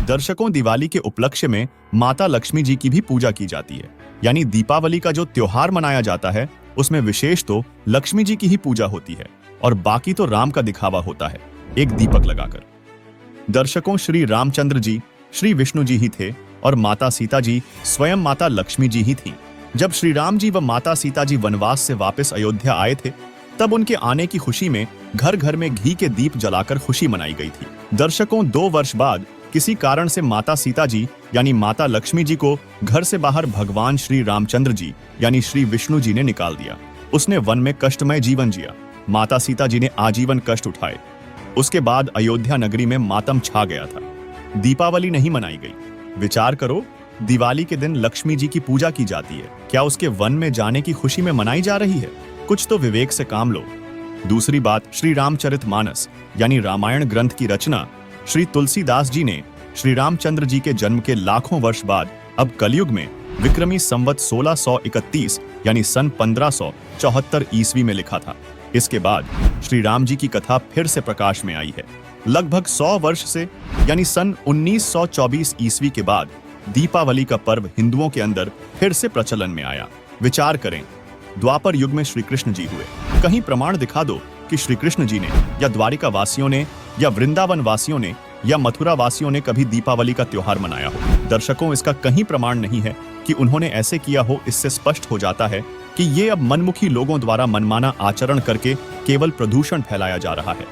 दर्शकों, दिवाली के उपलक्ष्य में माता लक्ष्मी जी की भी पूजा की जाती है। यानी दीपावली का जो त्योहार मनाया जाता है उसमें विशेष तो लक्ष्मी जी की ही पूजा होती है और बाकी तो राम का दिखावा होता है, एक दीपक लगाकर। दर्शकों, श्री रामचंद्र जी श्री विष्णु जी ही थे और माता सीता जी स्वयं माता लक्ष्मी जी ही थीं। जब श्री राम जी व माता सीता जी वनवास से वापस अयोध्या आए थे, तब उनके आने की खुशी में घर घर में घी के दीप जलाकर खुशी मनाई गई थी। दर्शकों, 2 वर्ष बाद किसी कारण से माता सीता जी यानी माता लक्ष्मी जी को घर से बाहर भगवान श्री रामचंद्र जी यानी श्री विष्णु जी ने निकाल दिया। उसने वन में कष्टमय जीवन जिया। माता सीता जी ने आजीवन कष्ट उठाए। उसके बाद अयोध्या नगरी में मातम छा गया था। दीपावली नहीं मनाई गई। विचार करो, दिवाली के दिन लक्ष्मी जी की पूजा की जाती है, क्या उसके वन में जाने की खुशी में मनाई जा रही है? कुछ तो विवेक से काम लो। दूसरी बात, श्री रामचरितमानस यानी रामायण ग्रंथ की रचना श्री तुलसीदास जी ने श्री रामचंद्र जी के जन्म के लाखों वर्ष बाद अब कलयुग में विक्रमी संवत 1631 यानी सन 1574 ईस्वी में लिखा था। इसके बाद श्री राम जी की कथा फिर से प्रकाश में आई है। लगभग 100 वर्ष से यानी सन 1924 ईस्वी के बाद दीपावली का पर्व हिंदुओं के अंदर फिर से प्रचलन में आया। विचार करें, द्वापर युग में श्री कृष्ण जी हुए। कहीं प्रमाण दिखा दो कि श्री कृष्ण जी ने या द्वारिका वासियों ने या वृंदावन वासियों ने या मथुरा वासियों ने कभी दीपावली का त्योहार मनाया हो। दर्शकों, इसका कहीं प्रमाण नहीं है कि उन्होंने ऐसे किया हो। इससे स्पष्ट हो जाता है कि ये अब मनमुखी लोगों द्वारा मनमाना आचरण करके केवल प्रदूषण फैलाया जा रहा है।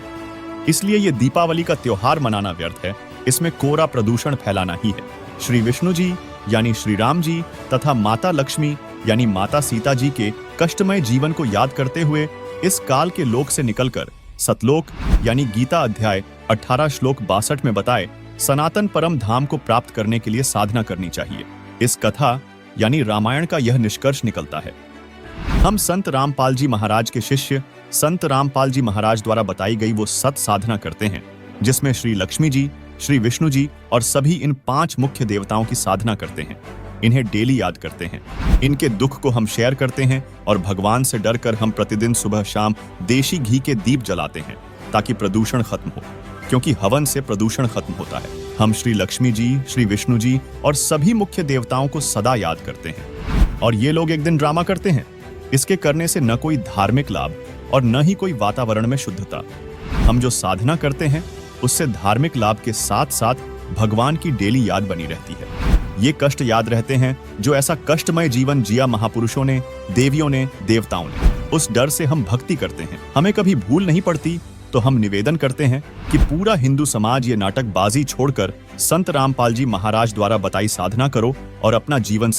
इसलिए ये दीपावली का त्योहार मनाना व्यर्थ है। इसमें कोरा प्रदूषण फैलाना ही है। श्री विष्णु जी यानी श्री राम जी तथा माता लक्ष्मी यानी माता सीता जी के कष्टमय जीवन को याद करते हुए इस काल के लोक से निकलकर सतलोक यानी गीता अध्याय 18 श्लोक 62 में बताए सनातन परम धाम को प्राप्त करने के लिए साधना करनी चाहिए। इस कथा यानी रामायण का यह निष्कर्ष निकलता है। हम संत रामपाल जी महाराज के शिष्य संत रामपाल जी महाराज द्वारा बताई गई वो सत साधना करते हैं, जिसमें श्री लक्ष्मी जी, श्री विष्णु जी और सभी इन 5 मुख्य देवताओं की साधना करते हैं। इन्हें डेली याद करते हैं। इनके दुख को हम शेयर करते हैं और भगवान से डरकर हम प्रतिदिन सुबह शाम देशी घी के दीप जलाते हैं ताकि प्रदूषण खत्म हो, क्योंकि हवन से प्रदूषण खत्म होता है। हम श्री लक्ष्मी जी, श्री विष्णु जी और सभी मुख्य देवताओं को सदा याद करते हैं। और ये लोग एक दिन ड्रामा करते हैं। इसके करने से न कोई धार्मिक लाभ और न ही कोई वातावरण में शुद्धता। हम जो साधना करते हैं उससे धार्मिक लाभ के साथ साथ भगवान की डेली याद बनी रहती है। ये कष्ट याद रहते हैं जो ऐसा कष्टमय जीवन जिया महापुरुषों ने, देवियों ने, देवताओं ने। उस डर से हम भक्ति करते हैं। हमें कभी भूल नहीं पड़ती तो हम निवेदन करते हैं कि पूरा हिंदू समाज ये नाटकबाजी छोड़कर संत रामपाल जी महाराज द्वारा बताई साधना करो और अपना जीवन